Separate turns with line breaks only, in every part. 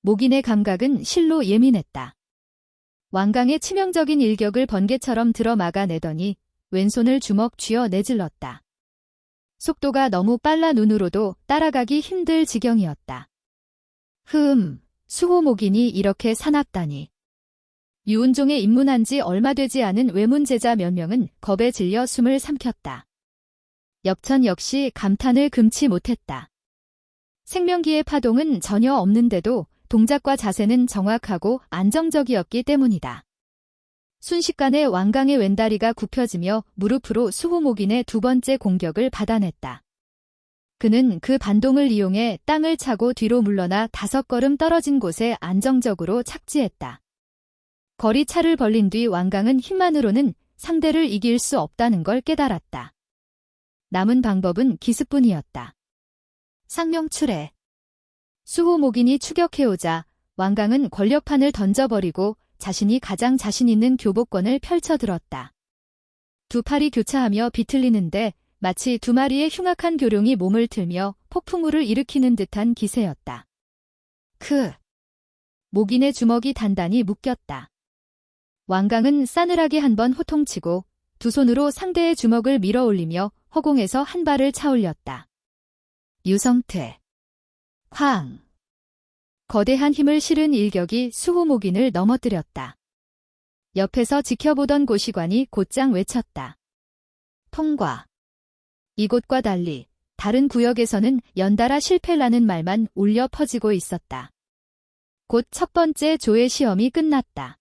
목인의 감각은 실로 예민했다. 왕강의 치명적인 일격을 번개처럼 들어 막아내더니 왼손을 주먹 쥐어 내질렀다. 속도가 너무 빨라 눈으로도 따라가기 힘들 지경이었다. 수호 목인이 이렇게 사납다니. 유은종에 입문한 지 얼마 되지 않은 외문제자 몇 명은 겁에 질려 숨을 삼켰다. 엽천 역시 감탄을 금치 못했다. 생명기의 파동은 전혀 없는데도 동작과 자세는 정확하고 안정적이었기 때문이다. 순식간에 왕강의 왼다리가 굽혀지며 무릎으로 수호 목인의 두 번째 공격을 받아냈다. 그는 그 반동을 이용해 땅을 차고 뒤로 물러나 5걸음 떨어진 곳에 안정적으로 착지했다. 거리 차를 벌린 뒤 왕강은 힘만으로는 상대를 이길 수 없다는 걸 깨달았다. 남은 방법은 기습뿐이었다. 상명출해. 수호 목인이 추격해오자 왕강은 권력판을 던져버리고 자신이 가장 자신 있는 교복권을 펼쳐들었다. 두 팔이 교차하며 비틀리는데 마치 두 마리의 흉악한 교룡이 몸을 틀며 폭풍우를 일으키는 듯한 기세였다. 목인의 주먹이 단단히 묶였다. 왕강은 싸늘하게 한번 호통치고 두 손으로 상대의 주먹을 밀어올리며 허공에서 한 발을 차올렸다. 유성퇴. 거대한 힘을 실은 일격이 수호 목인을 넘어뜨렸다. 옆에서 지켜보던 고시관이 곧장 외쳤다. 통과. 이곳과 달리 다른 구역에서는 연달아 실패라는 말만 울려 퍼지고 있었다. 곧 첫 번째 조회 시험이 끝났다.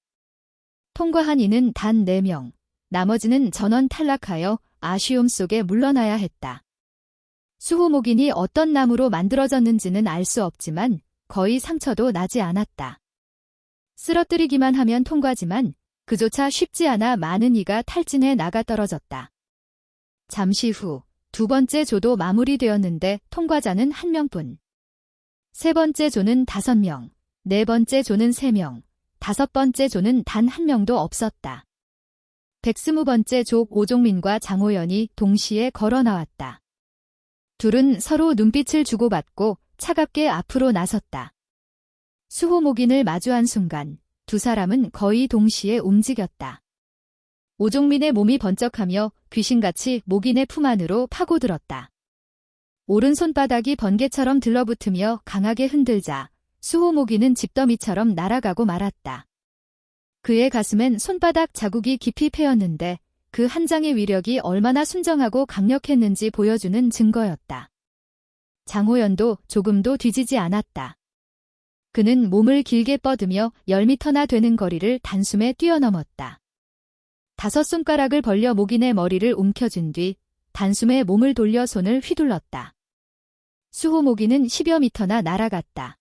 통과한 이는 단 4명, 나머지는 전원 탈락하여 아쉬움 속에 물러나야 했다. 수호 목인이 어떤 나무로 만들어졌는지는 알 수 없지만 거의 상처도 나지 않았다. 쓰러뜨리기만 하면 통과지만 그조차 쉽지 않아 많은 이가 탈진해 나가 떨어졌다. 잠시 후 두 번째 조도 마무리되었는데 통과자는 1명뿐. 세 번째 조는 5명, 네 번째 조는 3명, 5번째 조는 단 1명도 없었다. 120번째 조 오종민과 장호연이 동시에 걸어 나왔다. 둘은 서로 눈빛을 주고받고 차갑게 앞으로 나섰다. 수호 목인을 마주한 순간 두 사람은 거의 동시에 움직였다. 오종민의 몸이 번쩍하며 귀신같이 목인의 품 안으로 파고들었다. 오른손바닥이 번개처럼 들러붙으며 강하게 흔들자 수호 목인은 집더미처럼 날아가고 말았다. 그의 가슴엔 손바닥 자국이 깊이 패였는데 그 한 장의 위력이 얼마나 순정하고 강력했는지 보여주는 증거였다. 장호연도 조금도 뒤지지 않았다. 그는 몸을 길게 뻗으며 10m나 되는 거리를 단숨에 뛰어넘었다. 5손가락을 벌려 목인의 머리를 움켜쥔 뒤 단숨에 몸을 돌려 손을 휘둘렀다. 수호 목인은 10여 미터나 날아갔다.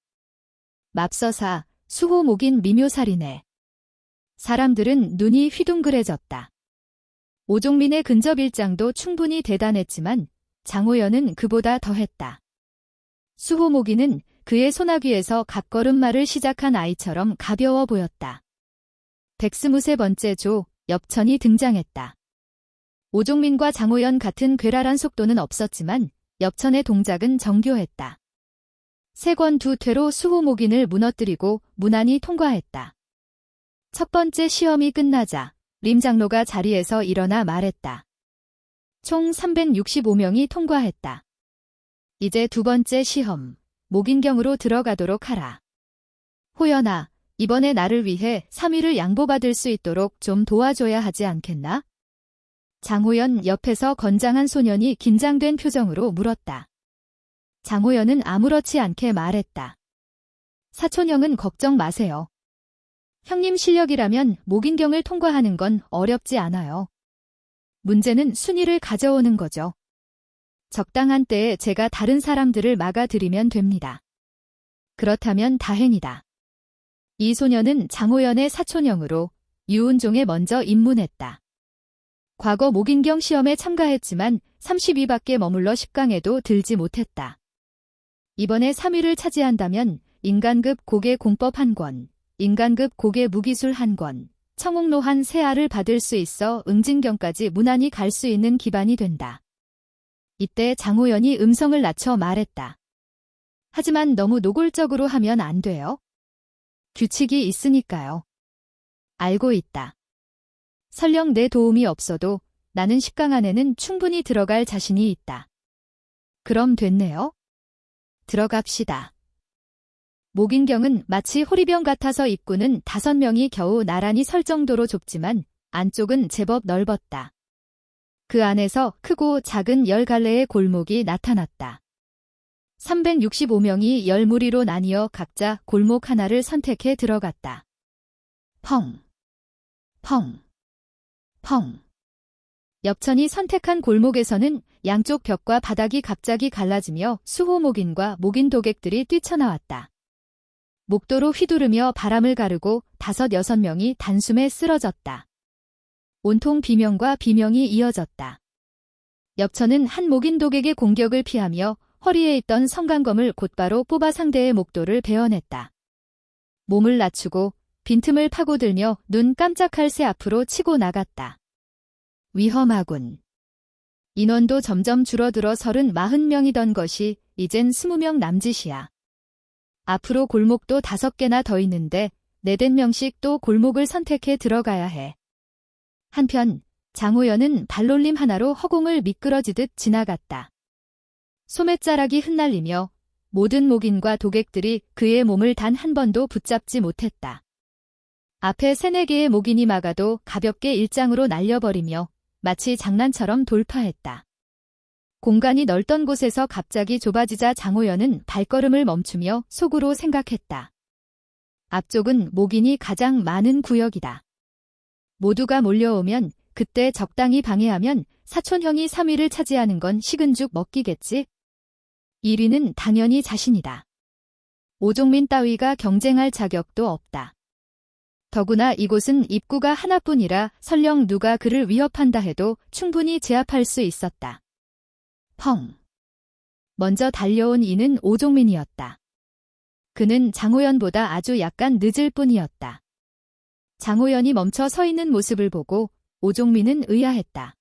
맙서사, 수호 목인 미묘살이네. 사람들은 눈이 휘둥그레졌다. 오종민의 근접 일장도 충분히 대단했지만 장호연은 그보다 더했다. 수호 목인은 그의 소나귀에서 갓걸음마를 시작한 아이처럼 가벼워 보였다. 123번째 조, 엽천이 등장했다. 오종민과 장호연 같은 괴랄한 속도는 없었지만 엽천의 동작은 정교했다. 세 권 두 퇴로 수호 목인을 무너뜨리고 무난히 통과했다. 첫 번째 시험이 끝나자 림 장로가 자리에서 일어나 말했다. 총 365명이 통과했다. 이제 두 번째 시험, 목인경으로 들어가도록 하라. 호연아, 이번에 나를 위해 3위를 양보받을 수 있도록 좀 도와줘야 하지 않겠나? 장호연 옆에서 건장한 소년이 긴장된 표정으로 물었다. 장호연은 아무렇지 않게 말했다. 사촌형은 걱정 마세요. 형님 실력이라면 목인경을 통과하는 건 어렵지 않아요. 문제는 순위를 가져오는 거죠. 적당한 때에 제가 다른 사람들을 막아드리면 됩니다. 그렇다면 다행이다. 이 소녀는 장호연의 사촌형으로 유은종에 먼저 입문했다. 과거 목인경 시험에 참가했지만 32밖에 머물러 10강에도 들지 못했다. 이번에 3위를 차지한다면 인간급 고개 공법 1권, 인간급 고개 무기술 1권, 청옥로한 3알을 받을 수 있어 응징경까지 무난히 갈 수 있는 기반이 된다. 이때 장호연이 음성을 낮춰 말했다. 하지만 너무 노골적으로 하면 안 돼요. 규칙이 있으니까요. 알고 있다. 설령 내 도움이 없어도 나는 10강 안에는 충분히 들어갈 자신이 있다. 그럼 됐네요. 들어갑시다. 목인경은 마치 호리병 같아서 입구는 5명이 겨우 나란히 설 정도로 좁지만 안쪽은 제법 넓었다. 그 안에서 크고 작은 10갈래의 골목이 나타났다. 365명이 10무리로 나뉘어 각자 골목 하나를 선택해 들어갔다. 펑, 펑, 펑. 엽천이 선택한 골목에서는 양쪽 벽과 바닥이 갑자기 갈라지며 수호목인과 목인 도객들이 뛰쳐나왔다. 목도로 휘두르며 바람을 가르고 5, 6명이 단숨에 쓰러졌다. 온통 비명과 비명이 이어졌다. 엽천은 한 목인 도객의 공격을 피하며 허리에 있던 성간검을 곧바로 뽑아 상대의 목도를 베어냈다. 몸을 낮추고 빈틈을 파고들며 눈 깜짝할 새 앞으로 치고 나갔다. 위험하군. 인원도 점점 줄어들어 30, 40명이던 것이 이젠 20명 남짓이야. 앞으로 골목도 5개나 더 있는데 4, 5명씩 또 골목을 선택해 들어가야 해. 한편 장호연은 발놀림 하나로 허공을 미끄러지듯 지나갔다. 소매자락이 흩날리며 모든 목인과 도객들이 그의 몸을 단 한 번도 붙잡지 못했다. 앞에 3, 4개의 목인이 막아도 가볍게 일장으로 날려버리며 마치 장난처럼 돌파했다. 공간이 넓던 곳에서 갑자기 좁아지자 장호연은 발걸음을 멈추며 속으로 생각했다. 앞쪽은 목인이 가장 많은 구역이다. 모두가 몰려오면 그때 적당히 방해하면 사촌형이 3위를 차지하는 건 식은 죽 먹기겠지? 1위는 당연히 자신이다. 오종민 따위가 경쟁할 자격도 없다. 더구나 이곳은 입구가 하나뿐이라 설령 누가 그를 위협한다 해도 충분히 제압할 수 있었다. 펑. 먼저 달려온 이는 오종민이었다. 그는 장호연보다 아주 약간 늦을 뿐이었다. 장호연이 멈춰 서 있는 모습을 보고 오종민은 의아했다.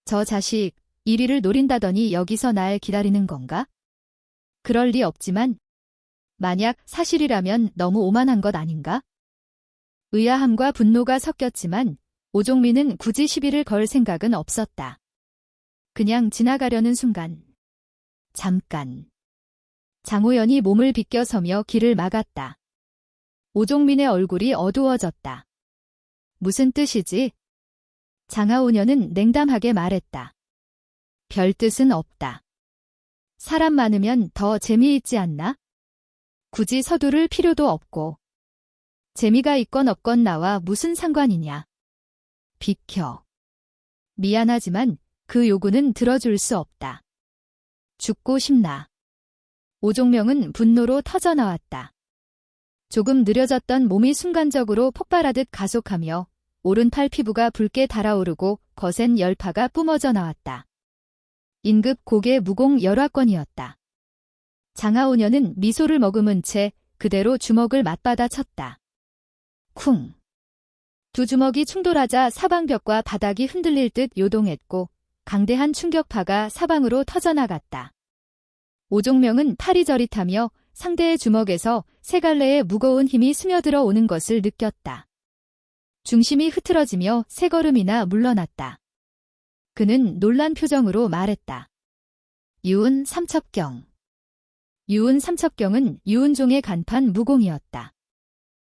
저 자식, 1위를 노린다더니 여기서 날 기다리는 건가? 그럴 리 없지만 만약 사실이라면 너무 오만한 것 아닌가? 의아함과 분노가 섞였지만 오종민은 굳이 시비를 걸 생각은 없었다. 그냥 지나가려는 순간. 잠깐. 장호연이 몸을 비껴서며 길을 막았다. 오종민의 얼굴이 어두워졌다. 무슨 뜻이지? 장하오녀는 냉담하게 말했다. 별 뜻은 없다. 사람 많으면 더 재미있지 않나? 굳이 서두를 필요도 없고. 재미가 있건 없건 나와 무슨 상관이냐. 비켜. 미안하지만 그 요구는 들어줄 수 없다. 죽고 싶나. 오종명은 분노로 터져나왔다. 조금 느려졌던 몸이 순간적으로 폭발하듯 가속하며 오른팔 피부가 붉게 달아오르고 거센 열파가 뿜어져 나왔다. 인급 고개 무공 열화권이었다. 장하오녀는 미소를 머금은 채 그대로 주먹을 맞받아 쳤다. 쿵. 두 주먹이 충돌하자 사방벽과 바닥이 흔들릴 듯 요동했고 강대한 충격파가 사방으로 터져나갔다. 오종명은 팔이 저릿하며 상대의 주먹에서 3갈래의 무거운 힘이 스며들어 오는 것을 느꼈다. 중심이 흐트러지며 3걸음이나 물러났다. 그는 놀란 표정으로 말했다. 유은 삼첩경. 유은 삼첩경은 유은종의 간판 무공이었다.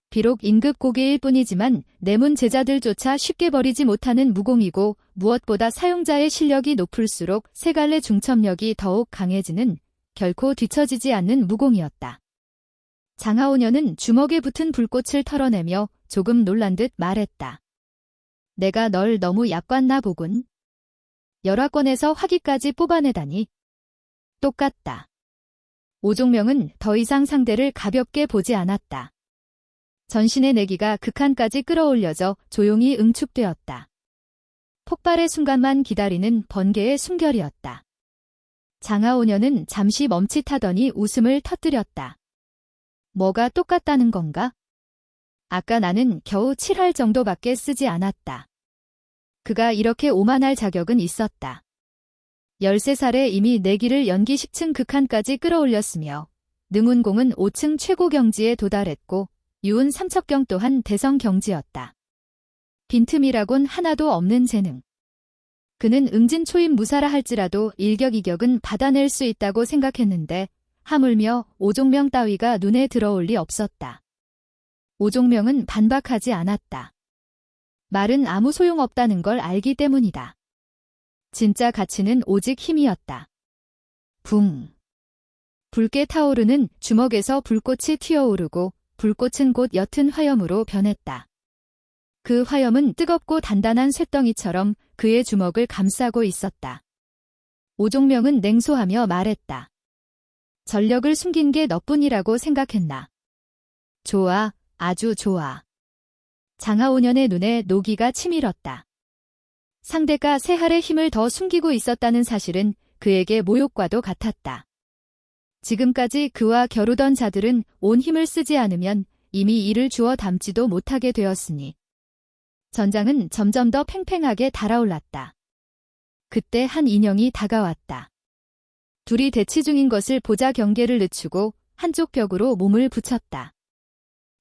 비록 인급 고개일 뿐이지만 내문 제자들조차 쉽게 버리지 못하는 무공이고 무엇보다 사용자의 실력이 높을수록 3갈래 중첩력이 더욱 강해지는 결코 뒤처지지 않는 무공이었다. 장하오녀는 주먹에 붙은 불꽃을 털어내며 조금 놀란 듯 말했다. 내가 널 너무 약관나 보군. 열화권에서 화기까지 뽑아내다니. 똑같다. 오종명은 더 이상 상대를 가볍게 보지 않았다. 전신의 내기가 극한까지 끌어올려져 조용히 응축되었다. 폭발의 순간만 기다리는 번개의 숨결이었다. 장하오녀는 잠시 멈칫하더니 웃음을 터뜨렸다. 뭐가 똑같다는 건가? 아까 나는 겨우 7할 정도밖에 쓰지 않았다. 그가 이렇게 오만할 자격은 있었다. 13살에 이미 내기를 연기 10층 극한까지 끌어올렸으며 능운공은 5층 최고 경지에 도달했고 유은 삼척경 또한 대성경지였다. 빈틈이라곤 하나도 없는 재능. 그는 응진초입무사라 할지라도 일격이격은 받아낼 수 있다고 생각했는데 하물며 오종명 따위가 눈에 들어올 리 없었다. 오종명은 반박하지 않았다. 말은 아무 소용없다는 걸 알기 때문이다. 진짜 가치는 오직 힘이었다. 붕. 붉게 타오르는 주먹에서 불꽃이 튀어오르고 불꽃은 곧 옅은 화염으로 변했다. 그 화염은 뜨겁고 단단한 쇳덩이처럼 그의 주먹을 감싸고 있었다. 오종명은 냉소하며 말했다. 전력을 숨긴 게 너뿐이라고 생각했나? 좋아, 아주 좋아. 장하오년의 눈에 노기가 치밀었다. 상대가 세할의 힘을 더 숨기고 있었다는 사실은 그에게 모욕과도 같았다. 지금까지 그와 겨루던 자들은 온 힘을 쓰지 않으면 이미 이를 주워 담지도 못하게 되었으니 전장은 점점 더 팽팽하게 달아올랐다. 그때 한 인형이 다가왔다. 둘이 대치 중인 것을 보자 경계를 늦추고 한쪽 벽으로 몸을 붙였다.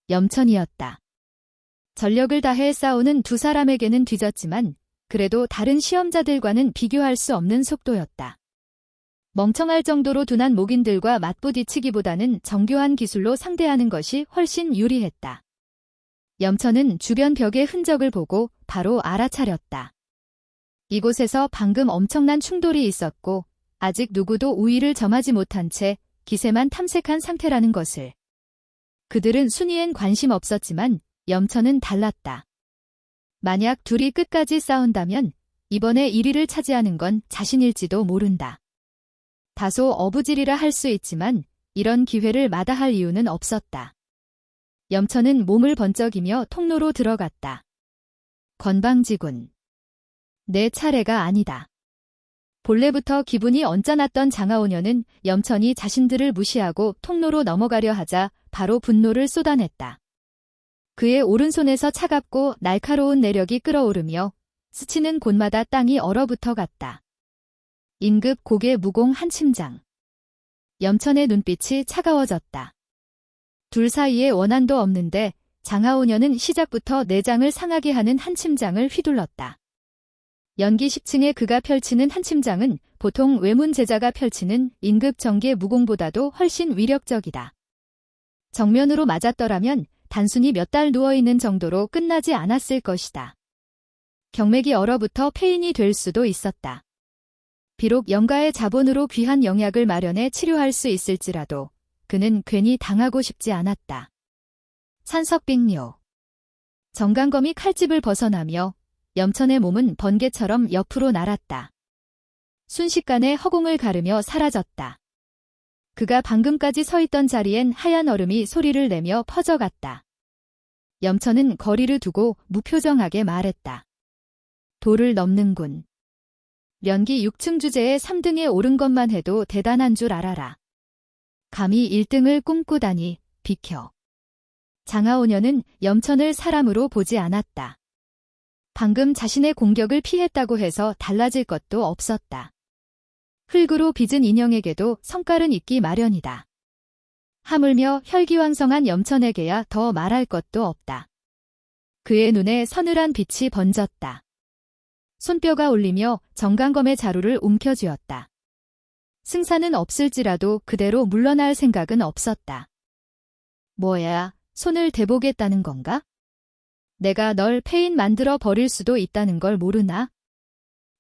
염천이었다. 전력을 다해 싸우는 두 사람에게는 뒤졌지만 그래도 다른 시험자들과는 비교할 수 없는 속도였다. 멍청할 정도로 둔한 목인들과 맞부딪히기보다는 정교한 기술로 상대하는 것이 훨씬 유리했다. 염천은 주변 벽의 흔적을 보고 바로 알아차렸다. 이곳에서 방금 엄청난 충돌이 있었고 아직 누구도 우위를 점하지 못한 채 기세만 탐색한 상태라는 것을. 그들은 순위엔 관심 없었지만 염천은 달랐다. 만약 둘이 끝까지 싸운다면 이번에 1위를 차지하는 건 자신일지도 모른다. 다소 어부질이라 할 수 있지만 이런 기회를 마다할 이유는 없었다. 염천은 몸을 번쩍이며 통로로 들어갔다. 건방지군. 내 차례가 아니다. 본래부터 기분이 언짢았던 장하오년은 염천이 자신들을 무시하고 통로로 넘어가려 하자 바로 분노를 쏟아냈다. 그의 오른손에서 차갑고 날카로운 내력이 끓어오르며 스치는 곳마다 땅이 얼어붙어 갔다. 임급 고개 무공 한 침장. 염천의 눈빛이 차가워졌다. 둘 사이에 원한도 없는데 장하오년은 시작부터 내장을 상하게 하는 한 침장을 휘둘렀다. 연기 10층에 그가 펼치는 한 침장은 보통 외문 제자가 펼치는 임급 정계 무공보다도 훨씬 위력적이다. 정면으로 맞았더라면 단순히 몇 달 누워있는 정도로 끝나지 않았을 것이다. 경맥이 얼어붙어 폐인이 될 수도 있었다. 비록 영가의 자본으로 귀한 영약을 마련해 치료할 수 있을지라도 그는 괜히 당하고 싶지 않았다. 산석빙료. 정강검이 칼집을 벗어나며 염천의 몸은 번개처럼 옆으로 날았다. 순식간에 허공을 가르며 사라졌다. 그가 방금까지 서 있던 자리엔 하얀 얼음이 소리를 내며 퍼져갔다. 염천은 거리를 두고 무표정하게 말했다. 도를 넘는군. 연기 6층 주제에 3등에 오른 것만 해도 대단한 줄 알아라. 감히 1등을 꿈꾸다니 비켜. 장하오년은 염천을 사람으로 보지 않았다. 방금 자신의 공격을 피했다고 해서 달라질 것도 없었다. 흙으로 빚은 인형에게도 성깔은 있기 마련이다. 하물며 혈기왕성한 염천에게야 더 말할 것도 없다. 그의 눈에 서늘한 빛이 번졌다. 손뼈가 울리며 정강검의 자루를 움켜쥐었다. 승산은 없을지라도 그대로 물러날 생각은 없었다. 뭐야, 손을 대보겠다는 건가? 내가 널 폐인 만들어 버릴 수도 있다는 걸 모르나?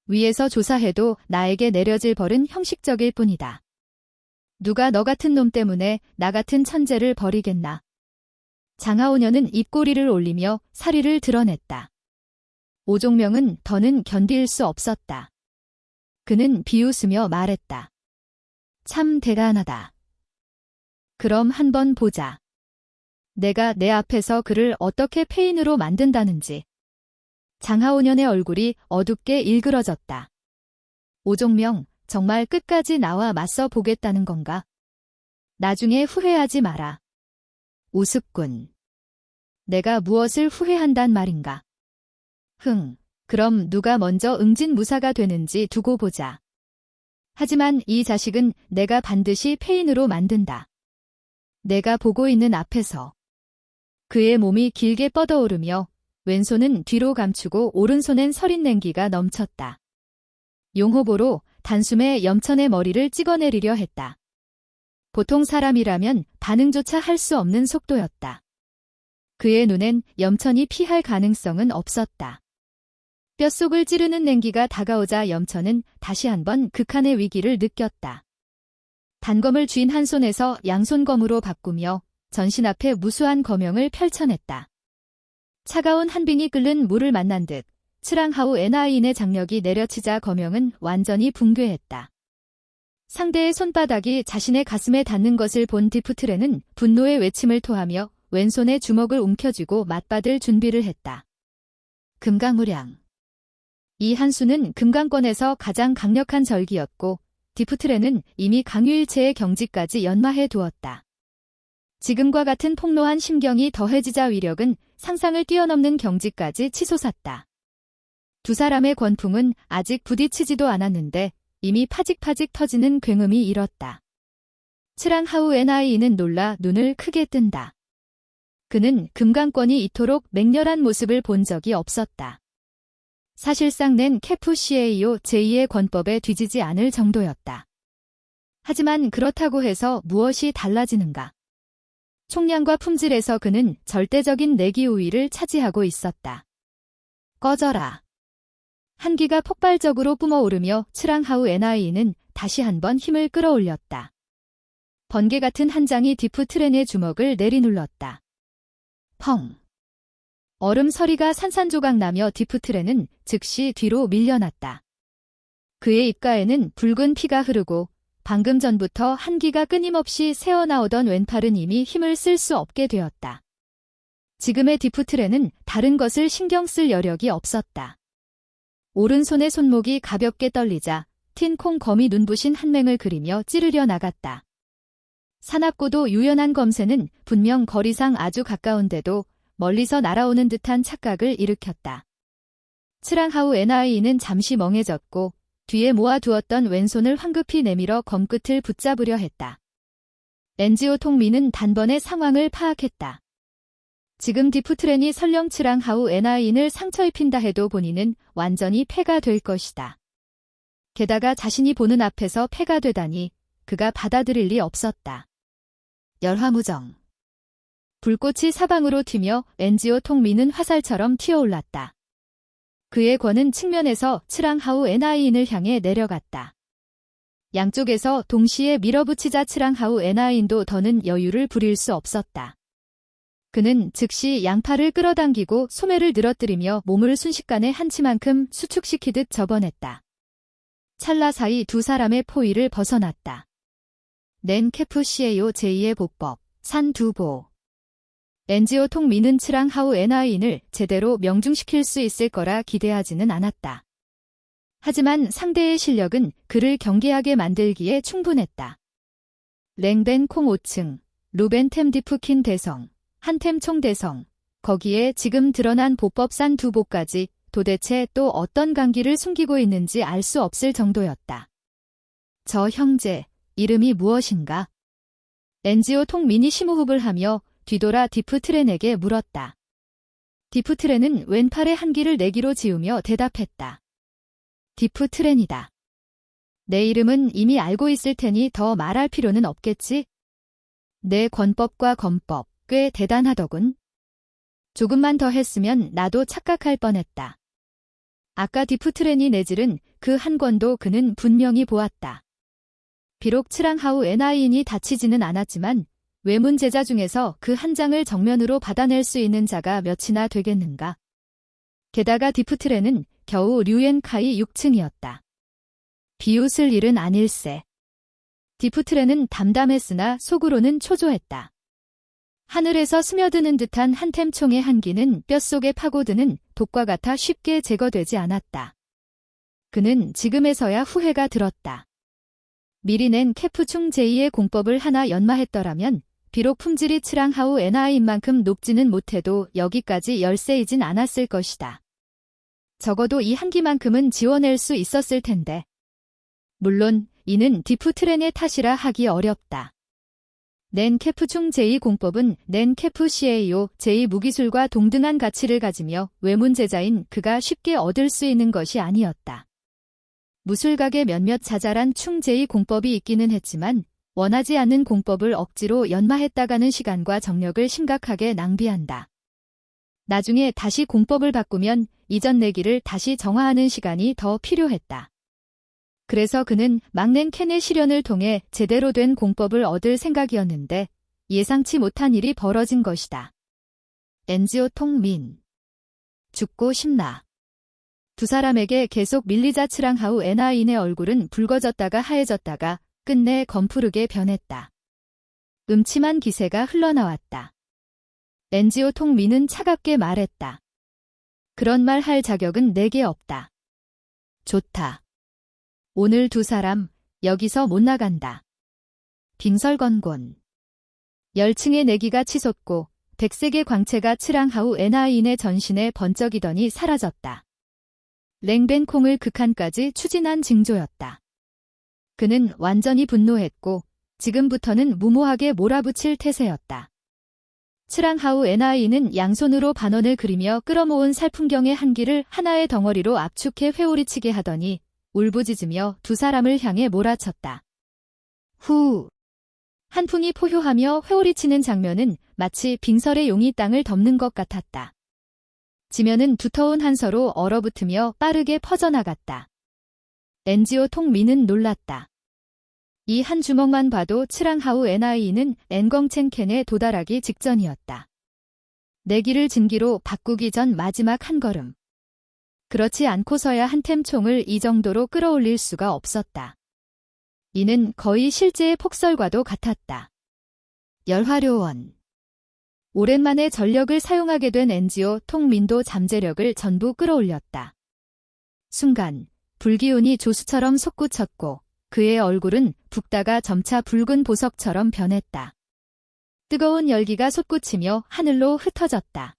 위에서 조사해도 나에게 내려질 벌은 형식적일 뿐이다. 누가 너 같은 놈 때문에 나 같은 천재를 버리겠나? 장하오년은 입꼬리를 올리며 사리를 드러냈다. 오종명은 더는 견딜 수 없었다. 그는 비웃으며 말했다. 참 대단하다. 그럼 한번 보자. 내가 내 앞에서 그를 어떻게 폐인으로 만든다는지. 장하오년의 얼굴이 어둡게 일그러졌다. 오종명, 정말 끝까지 나와 맞서 보겠다는 건가? 나중에 후회하지 마라. 우습군. 내가 무엇을 후회한단 말인가? 그럼 누가 먼저 응진무사가 되는지 두고 보자. 하지만 이 자식은 내가 반드시 폐인으로 만든다. 내가 보고 있는 앞에서. 그의 몸이 길게 뻗어오르며 왼손은 뒤로 감추고 오른손엔 서린 냉기가 넘쳤다. 용호보로 단숨에 염천의 머리를 찍어내리려 했다. 보통 사람이라면 반응조차 할 수 없는 속도였다. 그의 눈엔 염천이 피할 가능성은 없었다. 뼛속을 찌르는 냉기가 다가오자 염천은 다시 한번 극한의 위기를 느꼈다. 단검을 쥔 한 손에서 양손검으로 바꾸며 전신 앞에 무수한 거명을 펼쳐냈다. 차가운 한 빙이 끓는 물을 만난 듯 츠랑하우 에나이인의 장력이 내려치자 거명은 완전히 붕괴했다. 상대의 손바닥이 자신의 가슴에 닿는 것을 본 디프트레는 분노의 외침을 토하며 왼손에 주먹을 움켜쥐고 맞받을 준비를 했다. 금강무량. 이 한 수는 금강권에서 가장 강력한 절기였고 디프트레는 이미 강유일체의 경지까지 연마해 두었다. 지금과 같은 폭로한 심경이 더해지자 위력은 상상을 뛰어넘는 경지까지 치솟았다. 두 사람의 권풍은 아직 부딪히지도 않았는데 이미 파직파직 터지는 굉음이 일었다. 츠랑하우 에나이인은 놀라 눈을 크게 뜬다. 그는 금강권이 이토록 맹렬한 모습을 본 적이 없었다. 사실상 낸 케프 CAO 제2의 권법에 뒤지지 않을 정도였다. 하지만 그렇다고 해서 무엇이 달라지는가? 총량과 품질에서 그는 절대적인 내기 우위를 차지하고 있었다. 꺼져라. 한기가 폭발적으로 뿜어오르며 츠랑하우 에나이인은 다시 한번 힘을 끌어올렸다. 번개 같은 한 장이 디프트렌의 주먹을 내리눌렀다. 펑. 얼음 서리가 산산조각 나며 디프트렌은 즉시 뒤로 밀려났다. 그의 입가에는 붉은 피가 흐르고 방금 전부터 한기가 끊임없이 새어나오던 왼팔은 이미 힘을 쓸 수 없게 되었다. 지금의 디프트렌은 다른 것을 신경 쓸 여력이 없었다. 오른손의 손목이 가볍게 떨리자 틴콩 검이 눈부신 한 맹을 그리며 찌르려 나갔다. 사납고도 유연한 검새는 분명 거리상 아주 가까운데도 멀리서 날아오는 듯한 착각을 일으켰다. 츠랑하우 에나이인은 잠시 멍해졌고 뒤에 모아두었던 왼손을 황급히 내밀어 검끝을 붙잡으려 했다. 엔지오 통미는 단번에 상황을 파악했다. 지금 디프트렌이 설령 츠랑하우 에나이인을 상처 입힌다 해도 본인은 완전히 패가 될 것이다. 게다가 자신이 보는 앞에서 패가 되다니 그가 받아들일 리 없었다. 열화무정. 불꽃이 사방으로 튀며 엔지오 통미는 화살처럼 튀어올랐다. 그의 권은 측면에서 츠랑하우 에나이인을 향해 내려갔다. 양쪽에서 동시에 밀어붙이자 츠랑하우 에나이인도 더는 여유를 부릴 수 없었다. 그는 즉시 양팔을 끌어당기고 소매를 늘어뜨리며 몸을 순식간에 한 치만큼 수축시키듯 접어냈다. 찰나 사이 두 사람의 포위를 벗어났다. 낸 케프 CAO 제2의 복법, 산두보. 엔지오 통미는 츠랑하우 에나이인을 제대로 명중시킬 수 있을 거라 기대하지는 않았다. 하지만 상대의 실력은 그를 경계하게 만들기에 충분했다. 랭벤 콩 5층, 루벤 템 디프킨 대성, 한템 총 대성, 거기에 지금 드러난 보법 산두보까지 도대체 또 어떤 강기를 숨기고 있는지 알 수 없을 정도였다. 저 형제, 이름이 무엇인가? 엔지오 통민이 심호흡을 하며 뒤돌아 디프트렌에게 물었다. 디프트렌은 왼팔에 한기를 내기로 지으며 대답했다. 디프트렌이다. 내 이름은 이미 알고 있을 테니 더 말할 필요는 없겠지? 내 권법과 검법 꽤 대단하더군. 조금만 더 했으면 나도 착각할 뻔했다. 아까 디프트렌이 내지른 그 한 권도 그는 분명히 보았다. 비록 츠랑하우 에나이인이 다치지는 않았지만 외문 제자 중에서 그 한 장을 정면으로 받아낼 수 있는 자가 몇이나 되겠는가. 게다가 디프트렌은 겨우 류엔카이 6층이었다. 비웃을 일은 아닐세. 디프트렌은 담담했으나 속으로는 초조했다. 하늘에서 스며드는 듯한 한템 총의 한기는 뼛속에 파고드는 독과 같아 쉽게 제거되지 않았다. 그는 지금에서야 후회가 들었다. 미리 낸 케프충 제2의 공법을 하나 연마했더라면 비록 품질이 츠랑하우 에나이인만큼 높지는 못해도 여기까지 열세이진 않았을 것이다. 적어도 이 한기만큼은 지워낼 수 있었을 텐데. 물론 이는 디프트렌의 탓이라 하기 어렵다. 넨케프 충 제2공법은 넨케프 CAO 제2무기술과 동등한 가치를 가지며 외문제자인 그가 쉽게 얻을 수 있는 것이 아니었다. 무술각에 몇몇 자잘한 충 제2공법이 있기는 했지만 원하지 않는 공법을 억지로 연마했다가는 시간과 정력을 심각하게 낭비한다. 나중에 다시 공법을 바꾸면 이전 내기를 다시 정화하는 시간이 더 필요했다. 그래서 그는 막낸 캔의 실현을 통해 제대로 된 공법을 얻을 생각이었는데 예상치 못한 일이 벌어진 것이다. 엔지오 통민. 죽고 싶나. 두 사람에게 계속 밀리자 츠랑하우 에나인의 얼굴은 붉어졌다가 하얘졌다가 끝내 검푸르게 변했다. 음침한 기세가 흘러나왔다. 엔지오 통민은 차갑게 말했다. 그런 말 할 자격은 내게 없다. 좋다. 오늘 두 사람 여기서 못 나간다. 빙설건곤. 열층의 내기가 치솟고 백색의 광채가 츠랑하우 에나인의 전신에 번쩍이더니 사라졌다. 랭벤콩을 극한까지 추진한 징조였다. 그는 완전히 분노했고 지금부터는 무모하게 몰아붙일 태세였다. 츠랑하우 에나이는 양손으로 반원을 그리며 끌어모은 살풍경의 한기를 하나의 덩어리로 압축해 회오리치게 하더니 울부짖으며 두 사람을 향해 몰아쳤다. 후! 한풍이 포효하며 회오리치는 장면은 마치 빙설의 용이 땅을 덮는 것 같았다. 지면은 두터운 한서로 얼어붙으며 빠르게 퍼져나갔다. 엔지오 통민은 놀랐다. 이 한 주먹만 봐도 츠랑하우 에나이는 앵껑첸캔에 도달하기 직전이었다. 내기를 진기로 바꾸기 전 마지막 한 걸음. 그렇지 않고서야 한템 총을 이 정도로 끌어올릴 수가 없었다. 이는 거의 실제의 폭설과도 같았다. 열화료원. 오랜만에 전력을 사용하게 된 엔지오 통민도 잠재력을 전부 끌어올렸다. 순간 불기운이 조수처럼 솟구쳤고 그의 얼굴은 붓다가 점차 붉은 보석처럼 변했다. 뜨거운 열기가 솟구치며 하늘로 흩어졌다.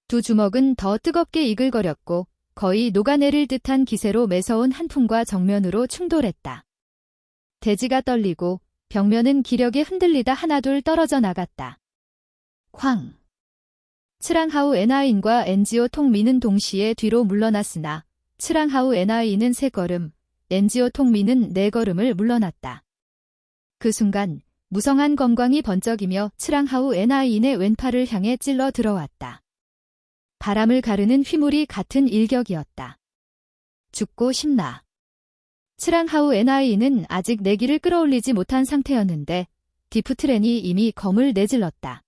두 주먹은 더 뜨겁게 이글거렸고 거의 녹아내릴 듯한 기세로 매서운 한풍과 정면으로 충돌했다. 대지가 떨리고 벽면은 기력에 흔들리다 하나둘 떨어져 나갔다. 쾅! 츠랑하우 에나인과 엔지오 통민은 동시에 뒤로 물러났으나 츠랑하우 에나인은 3걸음, 엔지오 통민은 4걸음을 물러났다. 그 순간 무성한 검광이 번쩍이며 츠랑하우 에나인의 왼팔을 향해 찔러 들어왔다. 바람을 가르는 휘물이 같은 일격이었다. 죽고 싶나. 츠랑하우 에나이는 아직 내기를 끌어올리지 못한 상태였는데 디프트렌이 이미 검을 내질렀다.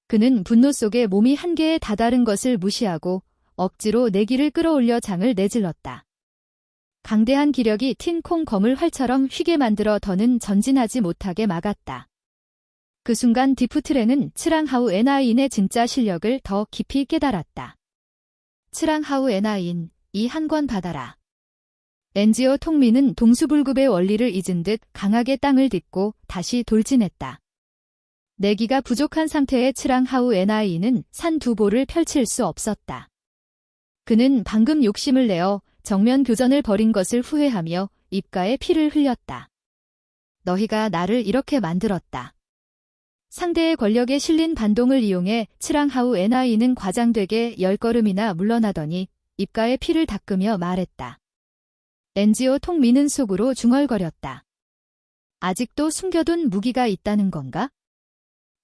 그는 분노 속에 몸이 한계에 다다른 것을 무시하고 억지로 내기를 끌어올려 장을 내질렀다. 강대한 기력이 틴 콩 검을 활처럼 휘게 만들어 더는 전진하지 못하게 막았다. 그 순간 디프트렌은 츠랑하우 에나인의 진짜 실력을 더 깊이 깨달았다. 츠랑하우 에나인, 이 한 권 받아라. 엔지오 통민은 동수불급의 원리를 잊은 듯 강하게 땅을 딛고 다시 돌진했다. 내기가 부족한 상태의 츠랑하우 에나이는 산 두 볼을 펼칠 수 없었다. 그는 방금 욕심을 내어 정면 교전을 벌인 것을 후회하며 입가에 피를 흘렸다. 너희가 나를 이렇게 만들었다. 상대의 권력에 실린 반동을 이용해 츠랑하우 에나이는 과장되게 10걸음이나 물러나더니 입가에 피를 닦으며 말했다. 엔지오 통민은 속으로 중얼거렸다. 아직도 숨겨둔 무기가 있다는 건가?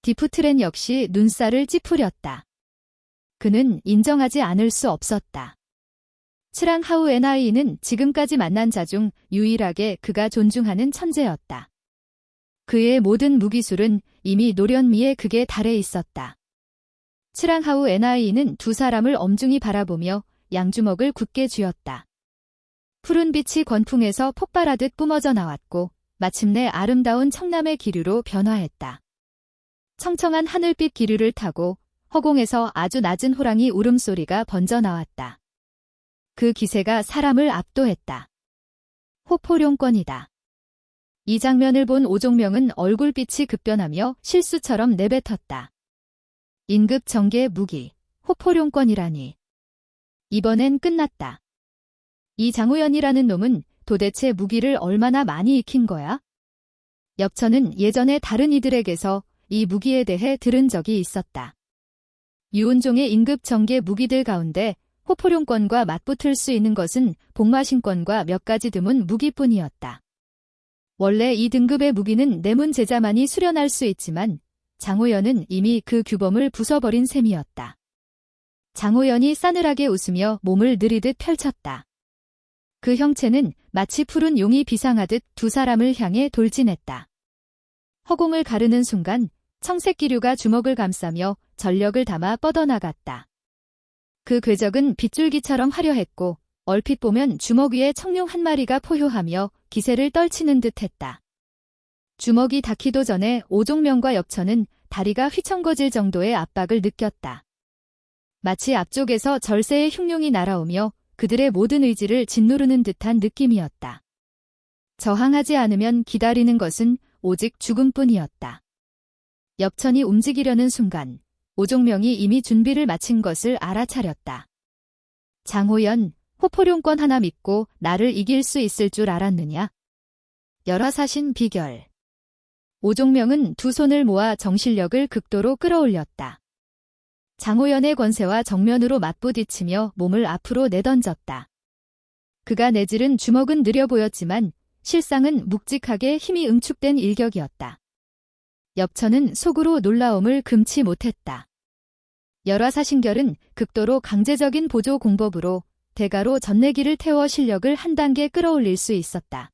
디프트렌 역시 눈살을 찌푸렸다. 그는 인정하지 않을 수 없었다. 츠랑하우 에나이는 지금까지 만난 자 중 유일하게 그가 존중하는 천재였다. 그의 모든 무기술은 이미 노련미의 극에 달해 있었다. 츠랑하우 에나이는 두 사람을 엄중히 바라보며 양주먹을 굳게 쥐었다. 푸른 빛이 권풍에서 폭발하듯 뿜어져 나왔고 마침내 아름다운 청남의 기류로 변화했다. 청청한 하늘빛 기류를 타고 허공에서 아주 낮은 호랑이 울음소리가 번져 나왔다. 그 기세가 사람을 압도했다. 호포룡권이다. 이 장면을 본 오종명은 얼굴빛이 급변하며 실수처럼 내뱉었다. 인급 정계 무기, 호포룡권이라니. 이번엔 끝났다. 이 장우연이라는 놈은 도대체 무기를 얼마나 많이 익힌 거야? 엽천은 예전에 다른 이들에게서 이 무기에 대해 들은 적이 있었다. 유은종의 인급 정계 무기들 가운데 호포룡권과 맞붙을 수 있는 것은 복마신권과 몇 가지 드문 무기뿐이었다. 원래 이 등급의 무기는 내문 제자만이 수련할 수 있지만 장호연은 이미 그 규범을 부숴버린 셈이었다. 장호연이 싸늘하게 웃으며 몸을 느리듯 펼쳤다. 그 형체는 마치 푸른 용이 비상하듯 두 사람을 향해 돌진했다. 허공을 가르는 순간 청색기류가 주먹을 감싸며 전력을 담아 뻗어나갔다. 그 궤적은 빗줄기처럼 화려했고 얼핏 보면 주먹 위에 청룡 한 마리가 포효하며 기세를 떨치는 듯했다. 주먹이 닿기도 전에 오종명과 엽천은 다리가 휘청거질 정도의 압박을 느꼈다. 마치 앞쪽에서 절세의 흉룡이 날아오며 그들의 모든 의지를 짓누르는 듯한 느낌이었다. 저항하지 않으면 기다리는 것은 오직 죽음뿐이었다. 엽천이 움직이려는 순간 오종명이 이미 준비를 마친 것을 알아차렸다. 장호연, 호포룡권 하나 믿고 나를 이길 수 있을 줄 알았느냐? 열화사신 비결. 오종명은 두 손을 모아 정신력을 극도로 끌어올렸다. 장호연의 권세와 정면으로 맞부딪히며 몸을 앞으로 내던졌다. 그가 내지른 주먹은 느려 보였지만 실상은 묵직하게 힘이 응축된 일격이었다. 엽천은 속으로 놀라움을 금치 못했다. 열화사신결은 극도로 강제적인 보조 공법으로 대가로 전내기를 태워 실력을 한 단계 끌어올릴 수 있었다.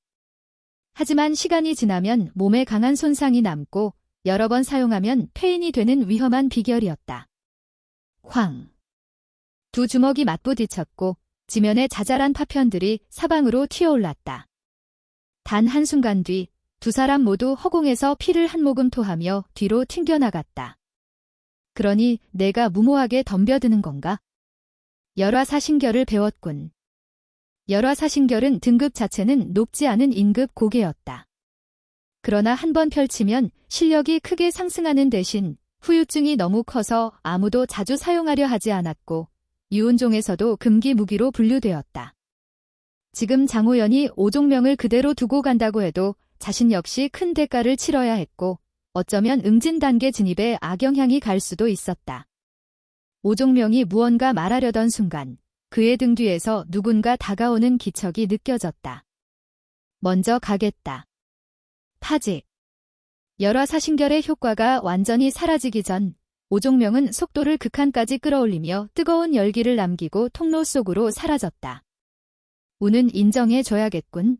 하지만 시간이 지나면 몸에 강한 손상이 남고 여러 번 사용하면 폐인이 되는 위험한 비결이었다. 황. 두 주먹이 맞부딪혔고 지면의 자잘한 파편들이 사방으로 튀어올랐다. 단 한순간 뒤 두 사람 모두 허공에서 피를 한 모금 토하며 뒤로 튕겨나갔다. 그러니 내가 무모하게 덤벼드는 건가? 열화사신결을 배웠군. 열화사신결은 등급 자체는 높지 않은 인급 고계였다. 그러나 한 번 펼치면 실력이 크게 상승하는 대신 후유증이 너무 커서 아무도 자주 사용하려 하지 않았고 유은종에서도 금기 무기로 분류되었다. 지금 장호연이 오종명을 그대로 두고 간다고 해도 자신 역시 큰 대가를 치러야 했고 어쩌면 응진 단계 진입에 악영향이 갈 수도 있었다. 오종명이 무언가 말하려던 순간 그의 등 뒤에서 누군가 다가오는 기척이 느껴졌다. 먼저 가겠다. 파직. 열화사신결의 효과가 완전히 사라지기 전 오종명은 속도를 극한까지 끌어올리며 뜨거운 열기를 남기고 통로 속으로 사라졌다. 운은 인정해줘야겠군.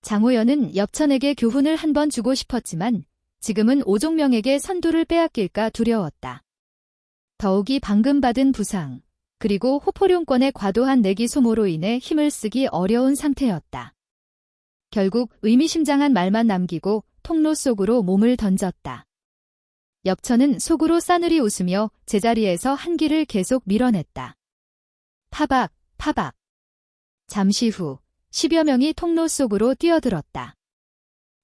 장호연은 엽천에게 교훈을 한 번 주고 싶었지만 지금은 오종명에게 선두를 빼앗길까 두려웠다. 더욱이 방금 받은 부상, 그리고 호포룡권의 과도한 내기 소모로 인해 힘을 쓰기 어려운 상태였다. 결국 의미심장한 말만 남기고 통로 속으로 몸을 던졌다. 엽천은 속으로 싸늘히 웃으며 제자리에서 한기를 계속 밀어냈다. 파박, 파박. 잠시 후 10여 명이 통로 속으로 뛰어들었다.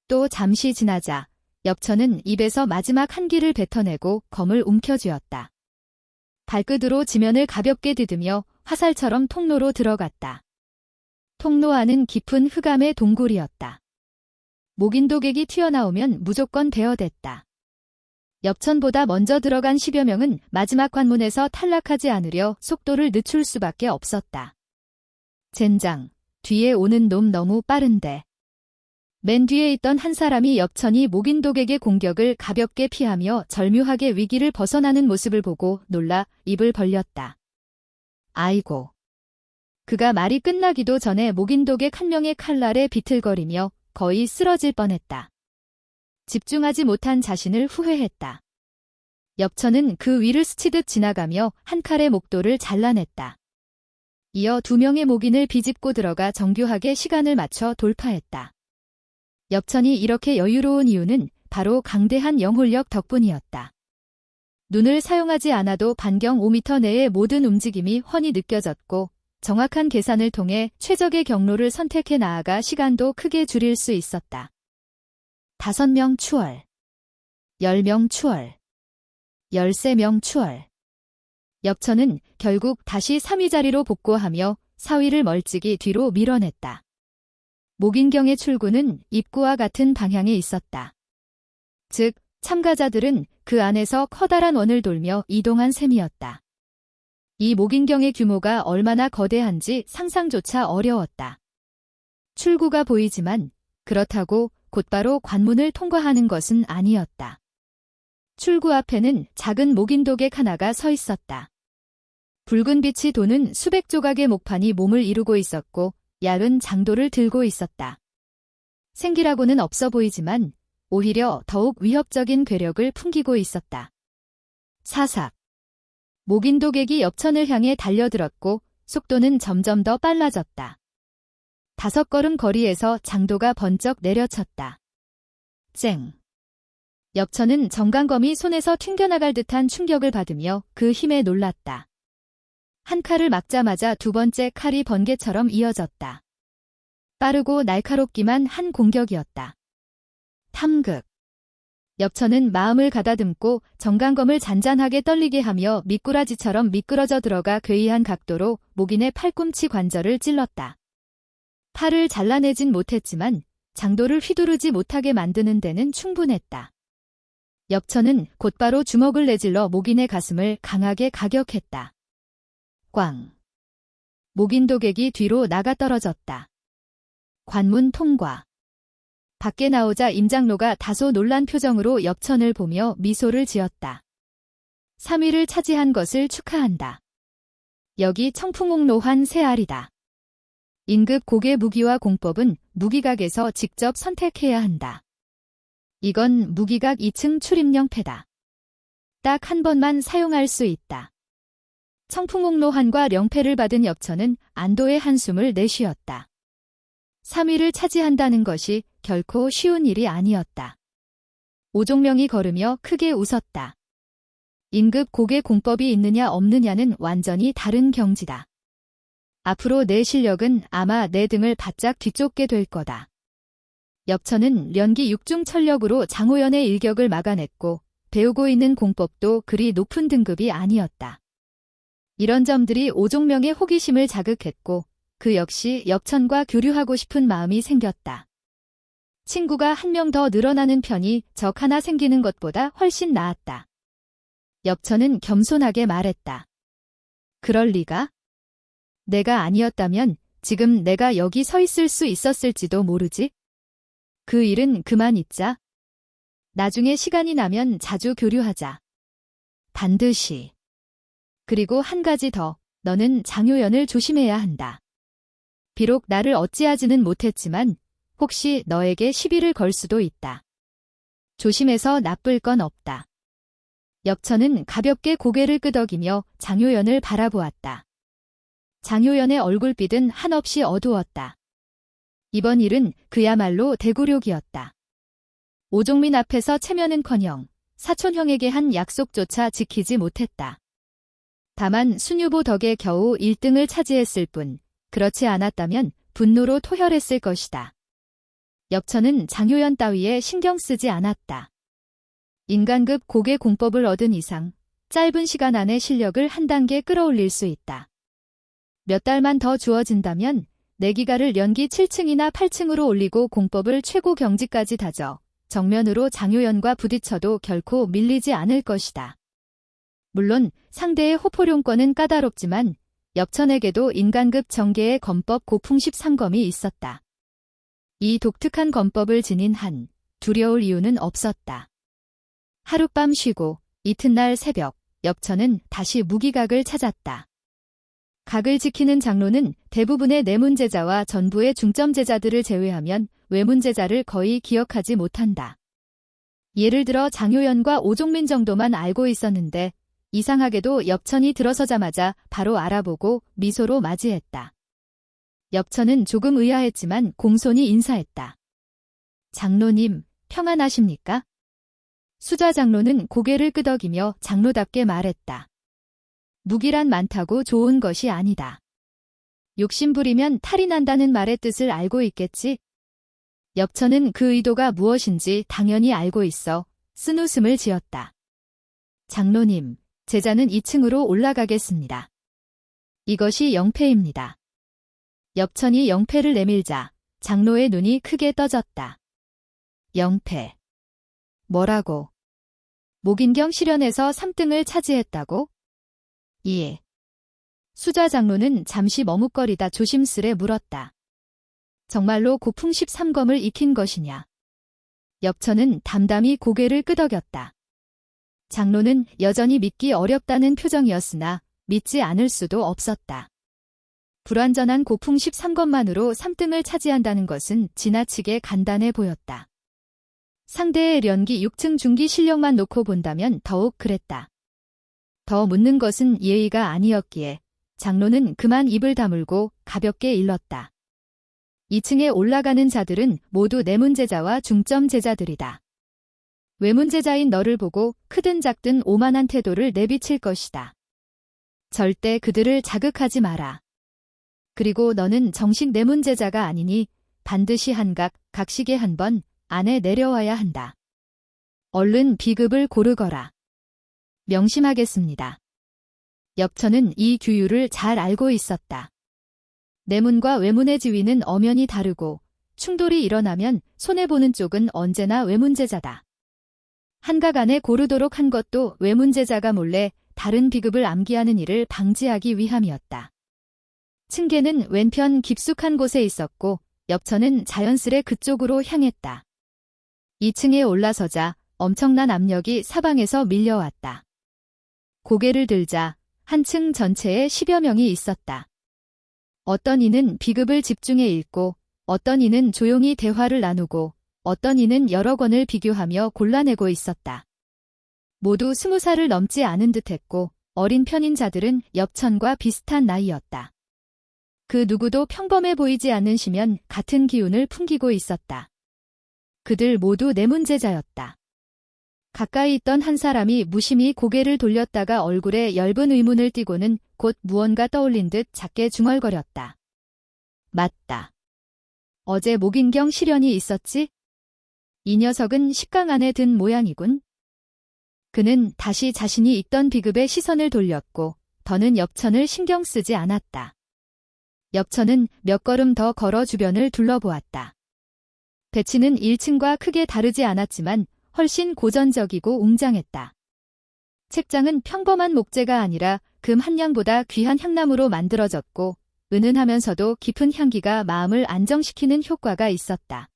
또 잠시 지나자 엽천은 입에서 마지막 한기를 뱉어내고 검을 움켜쥐었다. 발끝으로 지면을 가볍게 디디며 화살처럼 통로로 들어갔다. 통로 안은 깊은 흑암의 동굴이었다. 목인도객이 튀어나오면 무조건 대어댔다. 엽천보다 먼저 들어간 10여 명은 마지막 관문에서 탈락하지 않으려 속도를 늦출 수밖에 없었다. 젠장, 뒤에 오는 놈 너무 빠른데. 맨 뒤에 있던 한 사람이 엽천이 목인도객의 공격을 가볍게 피하며 절묘하게 위기를 벗어나는 모습을 보고 놀라 입을 벌렸다. 아이고. 그가 말이 끝나기도 전에 목인도객 한 명의 칼날에 비틀거리며 거의 쓰러질 뻔했다. 집중하지 못한 자신을 후회했다. 엽천은 그 위를 스치듯 지나가며 한 칼의 목도를 잘라냈다. 이어 두 명의 목인을 비집고 들어가 정교하게 시간을 맞춰 돌파했다. 엽천이 이렇게 여유로운 이유는 바로 강대한 영혼력 덕분이었다. 눈을 사용하지 않아도 반경 5m 내의 모든 움직임이 훤히 느껴졌고 정확한 계산을 통해 최적의 경로를 선택해 나아가 시간도 크게 줄일 수 있었다. 5명 추월, 10명 추월, 13명 추월. 엽천은 결국 다시 3위 자리로 복구하며 4위를 멀찍이 뒤로 밀어냈다. 목인경의 출구는 입구와 같은 방향에 있었다. 즉, 참가자들은 그 안에서 커다란 원을 돌며 이동한 셈이었다. 이 목인경의 규모가 얼마나 거대한지 상상조차 어려웠다. 출구가 보이지만 그렇다고 곧바로 관문을 통과하는 것은 아니었다. 출구 앞에는 작은 목인도객 하나가 서 있었다. 붉은 빛이 도는 수백 조각의 목판이 몸을 이루고 있었고 얇은 장도를 들고 있었다. 생기라고는 없어 보이지만 오히려 더욱 위협적인 괴력을 풍기고 있었다. 사삭. 목인도객이 엽천을 향해 달려들었고 속도는 점점 더 빨라졌다. 5걸음 거리에서 장도가 번쩍 내려쳤다. 쨍. 엽천은 정강검이 손에서 튕겨나갈 듯한 충격을 받으며 그 힘에 놀랐다. 한 칼을 막자마자 두 번째 칼이 번개처럼 이어졌다. 빠르고 날카롭기만 한 공격이었다. 탐극. 엽천은 마음을 가다듬고 정강검을 잔잔하게 떨리게 하며 미꾸라지처럼 미끄러져 들어가 괴이한 각도로 목인의 팔꿈치 관절을 찔렀다. 팔을 잘라내진 못했지만 장도를 휘두르지 못하게 만드는 데는 충분했다. 엽천은 곧바로 주먹을 내질러 목인의 가슴을 강하게 가격했다. 꽝. 목인도객이 뒤로 나가 떨어졌다. 관문 통과. 밖에 나오자 임장로가 다소 놀란 표정으로 엽천을 보며 미소를 지었다. 3위를 차지한 것을 축하한다. 여기 청풍옥로환 새알이다. 인급 고개 무기와 공법은 무기각에서 직접 선택해야 한다. 이건 무기각 2층 출입령패다. 딱 한 번만 사용할 수 있다. 청풍옥로환과 령패를 받은 엽천은 안도의 한숨을 내쉬었다. 3위를 차지한다는 것이 결코 쉬운 일이 아니었다. 오종명이 걸으며 크게 웃었다. 인급 고개 공법이 있느냐 없느냐는 완전히 다른 경지다. 앞으로 내 실력은 아마 내 등을 바짝 뒤쫓게 될 거다. 엽천은 련기 6중 천력으로 장호연의 일격을 막아냈고 배우고 있는 공법도 그리 높은 등급이 아니었다. 이런 점들이 오종명의 호기심을 자극했고 그 역시 엽천과 교류하고 싶은 마음이 생겼다. 친구가 한 명 더 늘어나는 편이 적 하나 생기는 것보다 훨씬 나았다. 엽천은 겸손하게 말했다. 그럴 리가? 내가 아니었다면 지금 내가 여기 서 있을 수 있었을지도 모르지? 그 일은 그만 잊자. 나중에 시간이 나면 자주 교류하자. 반드시. 그리고 한 가지 더, 너는 장효연을 조심해야 한다. 비록 나를 어찌하지는 못했지만 혹시 너에게 시비를 걸 수도 있다. 조심해서 나쁠 건 없다. 엽천은 가볍게 고개를 끄덕이며 장효연을 바라보았다. 장효연의 얼굴빛은 한없이 어두웠다. 이번 일은 그야말로 대굴욕이었다. 오종민 앞에서 체면은커녕 사촌형에게 한 약속조차 지키지 못했다. 다만 순유보 덕에 겨우 1등을 차지했을 뿐 그렇지 않았다면 분노로 토혈했을 것이다. 엽천은 장효연 따위에 신경 쓰지 않았다. 인간급 고개 공법을 얻은 이상 짧은 시간 안에 실력을 한 단계 끌어올릴 수 있다. 몇 달만 더 주어진다면 내기가를 연기 7층이나 8층으로 올리고 공법을 최고 경지까지 다져 정면으로 장효연과 부딪혀도 결코 밀리지 않을 것이다. 물론 상대의 호포룡권은 까다롭지만 엽천에게도 인간급 정계의 검법 고풍 13검이 있었다. 이 독특한 검법을 지닌 한 두려울 이유는 없었다. 하룻밤 쉬고 이튿날 새벽 엽천은 다시 무기각을 찾았다. 각을 지키는 장로는 대부분의 내문제자와 전부의 중점제자들을 제외하면 외문제자를 거의 기억하지 못한다. 예를 들어 장효연과 오종민 정도만 알고 있었는데 이상하게도 엽천이 들어서자마자 바로 알아보고 미소로 맞이했다. 엽천은 조금 의아했지만 공손히 인사했다. 장로님, 평안하십니까? 수자 장로는 고개를 끄덕이며 장로답게 말했다. 무기란 많다고 좋은 것이 아니다. 욕심부리면 탈이 난다는 말의 뜻을 알고 있겠지? 엽천은 그 의도가 무엇인지 당연히 알고 있어 쓴웃음을 지었다. 장로님, 제자는 2층으로 올라가겠습니다. 이것이 영패입니다. 엽천이 영패를 내밀자 장로의 눈이 크게 떠졌다. 영패. 뭐라고? 목인경 실현에서 3등을 차지했다고? 예. 수좌 장로는 잠시 머뭇거리다 조심스레 물었다. 정말로 고풍 13검을 익힌 것이냐? 엽천은 담담히 고개를 끄덕였다. 장로는 여전히 믿기 어렵다는 표정이었으나 믿지 않을 수도 없었다. 불완전한 고풍 13검만으로 3등을 차지한다는 것은 지나치게 간단해 보였다. 상대의 련기 6층 중기 실력만 놓고 본다면 더욱 그랬다. 더 묻는 것은 예의가 아니었기에 장로는 그만 입을 다물고 가볍게 일렀다. 2층에 올라가는 자들은 모두 내문제자와 중점제자들이다. 외문제자인 너를 보고 크든 작든 오만한 태도를 내비칠 것이다. 절대 그들을 자극하지 마라. 그리고 너는 정식 내문제자가 아니니 반드시 각식에 한 번 안에 내려와야 한다. 얼른 비급을 고르거라. 명심하겠습니다. 엽천은 이 규율을 잘 알고 있었다. 내문과 외문의 지위는 엄연히 다르고 충돌이 일어나면 손해보는 쪽은 언제나 외문제자다. 한각 안에 고르도록 한 것도 외문제자가 몰래 다른 비급을 암기하는 일을 방지하기 위함이었다. 층계는 왼편 깊숙한 곳에 있었고 엽천은 자연스레 그쪽으로 향했다. 2층에 올라서자 엄청난 압력이 사방에서 밀려왔다. 고개를 들자 한층 전체에 10여 명이 있었다. 어떤 이는 비급을 집중해 읽고 어떤 이는 조용히 대화를 나누고 어떤 이는 여러 권을 비교하며 골라내고 있었다. 모두 20살을 넘지 않은 듯했고 어린 편인 자들은 엽천과 비슷한 나이였다. 그 누구도 평범해 보이지 않는 시면 같은 기운을 풍기고 있었다. 그들 모두 내문제자였다. 가까이 있던 한 사람이 무심히 고개를 돌렸다가 얼굴에 엷은 의문을 띠고는 곧 무언가 떠올린 듯 작게 중얼거렸다. 맞다. 어제 목인경 실현이 있었지? 이 녀석은 식강 안에 든 모양이군. 그는 다시 자신이 읽던 비급에 시선을 돌렸고 더는 엽천을 신경 쓰지 않았다. 엽천은 몇 걸음 더 걸어 주변을 둘러보았다. 배치는 1층과 크게 다르지 않았지만 훨씬 고전적이고 웅장했다. 책장은 평범한 목재가 아니라 금 한 양보다 귀한 향나무로 만들어졌고 은은하면서도 깊은 향기가 마음을 안정시키는 효과가 있었다.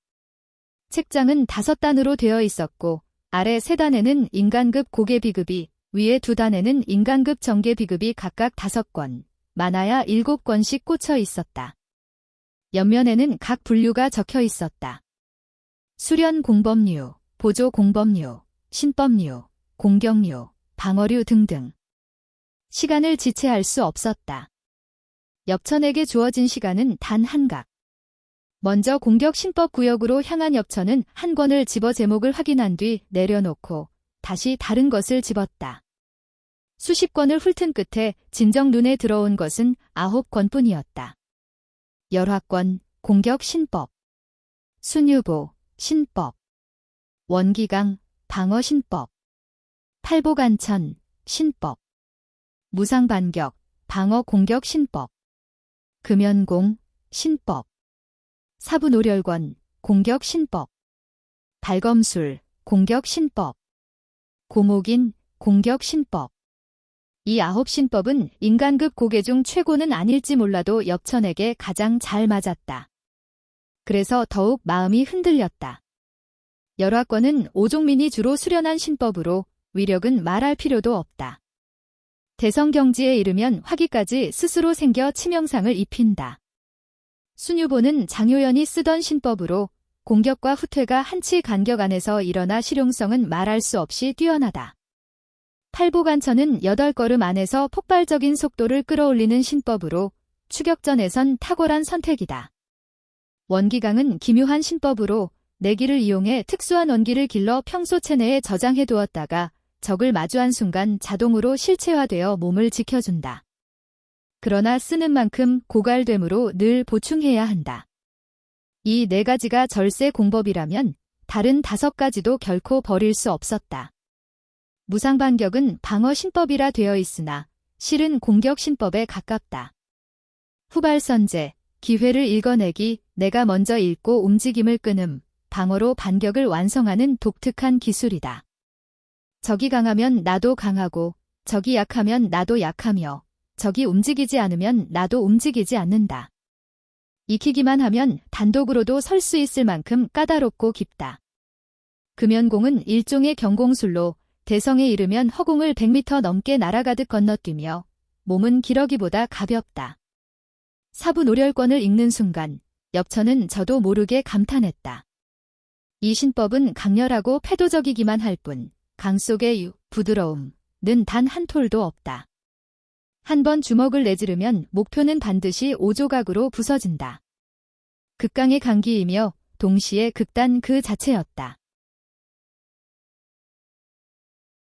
책장은 5단으로 되어 있었고 아래 3단에는 인간급 고개 비급이, 위에 2단에는 인간급 정계 비급이 각각 5권, 많아야 7권씩 꽂혀 있었다. 옆면에는 각 분류가 적혀 있었다. 수련 공법류, 보조 공법류, 신법류, 공격류, 방어류 등등. 시간을 지체할 수 없었다. 엽천에게 주어진 시간은 단 한각. 먼저 공격 신법 구역으로 향한 엽천은 한 권을 집어 제목을 확인한 뒤 내려놓고 다시 다른 것을 집었다. 수십 권을 훑은 끝에 진정 눈에 들어온 것은 9권뿐이었다. 열화권, 공격 신법, 순유보, 신법, 원기강, 방어 신법, 팔보간천, 신법, 무상반격, 방어 공격 신법, 금연공, 신법, 사부노렬권, 공격 신법, 발검술, 공격 신법, 고목인, 공격 신법. 이 9신법은 인간급 고개 중 최고는 아닐지 몰라도 엽천에게 가장 잘 맞았다. 그래서 더욱 마음이 흔들렸다. 열화권은 오종민이 주로 수련한 신법으로 위력은 말할 필요도 없다. 대성경지에 이르면 화기까지 스스로 생겨 치명상을 입힌다. 순유보는 장효연이 쓰던 신법으로 공격과 후퇴가 한치 간격 안에서 일어나 실용성은 말할 수 없이 뛰어나다. 팔보간천은 8걸음 안에서 폭발적인 속도를 끌어올리는 신법으로 추격전에선 탁월한 선택이다. 원기강은 기묘한 신법으로 내기를 이용해 특수한 원기를 길러 평소 체내에 저장해 두었다가 적을 마주한 순간 자동으로 실체화되어 몸을 지켜준다. 그러나 쓰는 만큼 고갈되므로 늘 보충해야 한다. 이 4가지가 절세 공법이라면 다른 5가지도 결코 버릴 수 없었다. 무상반격은 방어 신법이라 되어 있으나 실은 공격 신법에 가깝다. 후발선제, 기회를 읽어내기, 내가 먼저 읽고 움직임을 끄는 방어로 반격을 완성하는 독특한 기술이다. 적이 강하면 나도 강하고, 적이 약하면 나도 약하며, 적이 움직이지 않으면 나도 움직이지 않는다. 익히기만 하면 단독으로도 설 수 있을 만큼 까다롭고 깊다. 금연공은 일종의 경공술로 대성에 이르면 허공을 100m 넘게 날아가듯 건너뛰며 몸은 기러기보다 가볍다. 사부 노렬권을 읽는 순간 엽천은 저도 모르게 감탄했다. 이 신법은 강렬하고 패도적이기만 할 뿐 강 속의 부드러움은 단 한 톨도 없다. 한 번 주먹을 내지르면 목표는 반드시 5조각으로 부서진다. 극강의 강기이며 동시에 극단 그 자체였다.